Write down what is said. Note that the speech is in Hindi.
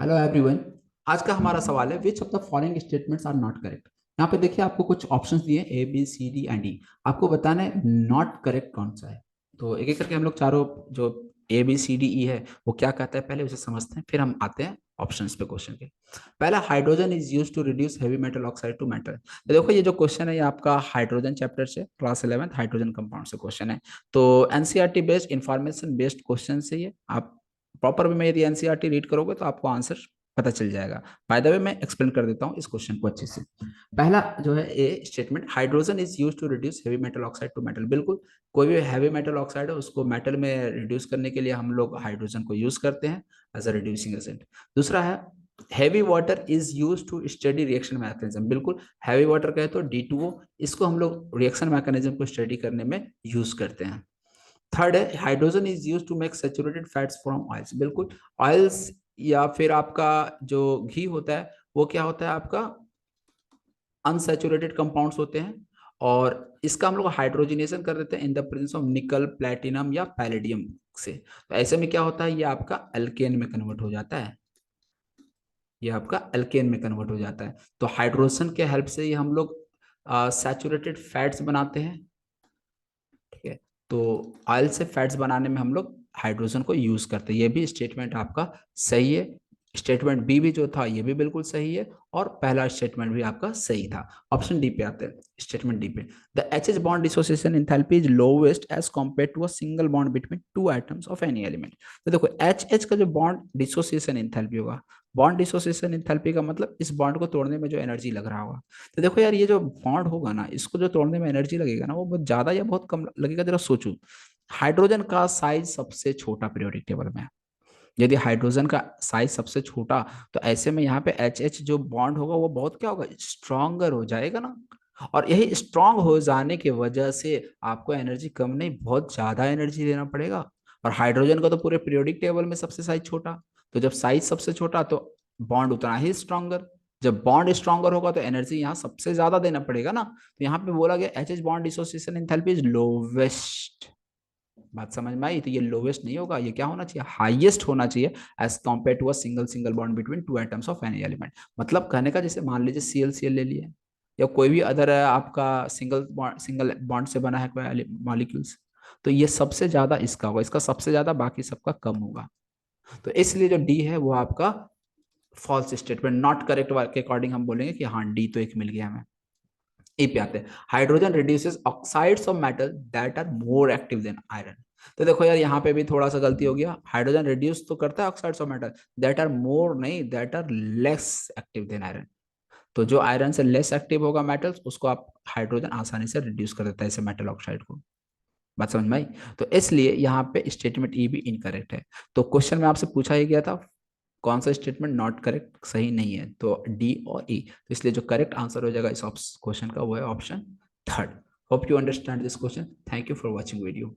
Hello everyone. आज का हमारा सवाल है which of the following statements are not correct. यहाँ पे देखिए आपको कुछ ऑप्शंस दिए A B C D and E. आपको बताना है नॉट करेक्ट कौन सा है। तो एक एक करके हम लोग चारों जो ए बी सी डी ई है वो क्या कहता है पहले उसे समझते हैं, फिर हम आते हैं ऑप्शंस पे क्वेश्चन के। पहला, hydrogen is use to reduce heavy metal oxide to metal. तो देखो ये जो क्वेश्चन है ये आपका हाइड्रोजन चैप्टर से क्लास 11 हाइड्रोजन कंपाउंड से क्वेश्चन है। तो NCERT based information based question से ये आप प्रॉपर वे में यदि एनसीईआरटी रीड करोगे तो आपको आंसर पता चल जाएगा। बाय द वे मैं एक्सप्लेन कर देता हूँ इस क्वेश्चन को अच्छे से। पहला जो है a statement, hydrogen is use to reduce heavy metal oxide to metal. बिल्कुल, कोई भी हैवी मेटल ऑक्साइड है उसको मेटल में रिड्यूस करने के लिए हम लोग हाइड्रोजन को यूज करते हैं एज अ रिड्यूसिंग एजेंट। दूसरा है heavy water is use to study reaction mechanism. बिल्कुल, हैवी वाटर कहे तो D2O, इसको हम लोग रिएक्शन मैकेनिज्म को स्टडी करने में यूज करते हैं। थर्ड है hydrogen is use to make saturated fats from oils. बिल्कुल, ऑयल्स या फिर आपका जो घी होता है वो क्या होता है आपका अनसेचुरेटेड कंपाउंड्स होते हैं, और इसका हम लोग हाइड्रोजनेशन कर देते हैं इन द प्रेजेंस ऑफ निकल, प्लेटिनम या पैलेडियम से। तो ऐसे में क्या होता है, ये आपका अल्केन में कन्वर्ट हो जाता है। ये आपका अल्केन में कन्वर्ट हो जाता है। तो हाइड्रोजन के हेल्प से ये हम लोग सैचुरेटेड फैट्स बनाते हैं। ठीक है, तो ऑयल से फैट्स बनाने में हम लोग हाइड्रोजन को यूज करते हैं। ये भी स्टेटमेंट आपका सही है। स्टेटमेंट बी भी जो था ये भी बिल्कुल सही है, और पहला स्टेटमेंट भी आपका सही था। ऑप्शन डी पे आते हैं, स्टेटमेंट डी पे। The H H bond dissociation enthalpy is lowest as compare to a single bond between two items of any element. तो देखो एच एच का जो बॉन्ड डिसोसिएशन एंथैल्पी होगा, बॉन्ड डिसोसिएशन एंथैल्पी का मतलब इस बॉन्ड को तोड़ने में जो एनर्जी लग रहा होगा। तो देखो यार, ये जो बॉन्ड होगा ना, इसको जो तोड़ने में एनर्जी लगेगा ना वो बहुत ज्यादा या बहुत कम लगेगा, जरा सोचो। हाइड्रोजन का साइज सबसे छोटा पीरियोडिक टेबल में है। यदि हाइड्रोजन का साइज सबसे छोटा, तो ऐसे में यहाँ पे एच एच जो बॉन्ड होगा वो बहुत क्या होगा, स्ट्रॉन्गर हो जाएगा ना। और यही स्ट्रांग हो जाने की वजह से आपको एनर्जी कम नहीं, बहुत ज्यादा एनर्जी देना पड़ेगा। और हाइड्रोजन का तो पूरे पीरियोडिक टेबल में सबसे साइज छोटा। तो जब साइज सबसे छोटा तो बॉन्ड उतना ही स्ट्रॉन्गर। जब बॉन्ड स्ट्रॉन्गर होगा तो एनर्जी यहाँ सबसे ज्यादा देना पड़ेगा ना। तो यहाँ पे बोला गया H H bond dissociation enthalpy is lowest. बात समझ में आई? तो ये लोवेस्ट नहीं होगा, ये क्या होना चाहिए, हाईएस्ट होना चाहिए as compare to a single single bond between two atoms of any element. मतलब कहने का, जैसे मान लीजिए CL ले लिए, या कोई भी अदर आपका सिंगल बॉन्ड से बना है कोई मॉलिक्यूल्स, तो ये सबसे ज्यादा इसका होगा, इसका सबसे ज्यादा, बाकी सबका कम होगा। तो इसलिए जो डी है वो आपका फॉल्स स्टेटमेंट, नॉट करेक्ट के अकॉर्डिंग हम बोलेंगे कि हाँ डी तो एक मिल गया हमें। ए पे आते हैं, hydrogen reduces oxides of metal that are more active than iron. तो देखो यार, यहाँ पे भी थोड़ा सा गलती हो गया। हाइड्रोजन रिड्यूस तो करता है oxides of metal, that are more नहीं, that are less active than iron. तो जो आयरन से लेस एक्टिव होगा मेटल्स, उसको आप हाइड्रोजन आसानी से रिड्यूस कर देता है ऐसे मेटल ऑक्साइड को। बात समझ में आई? तो इसलिए यहाँ पे स्टेटमेंट ई भी इनकरेक्ट है। तो क्वेश्चन में आपसे पूछा ही गया था कौन सा स्टेटमेंट नॉट करेक्ट, सही नहीं है, तो डी और ई। तो इसलिए जो करेक्ट आंसर हो जाएगा इस क्वेश्चन का वो है option third. Hope you understand this question. Thank you for watching video.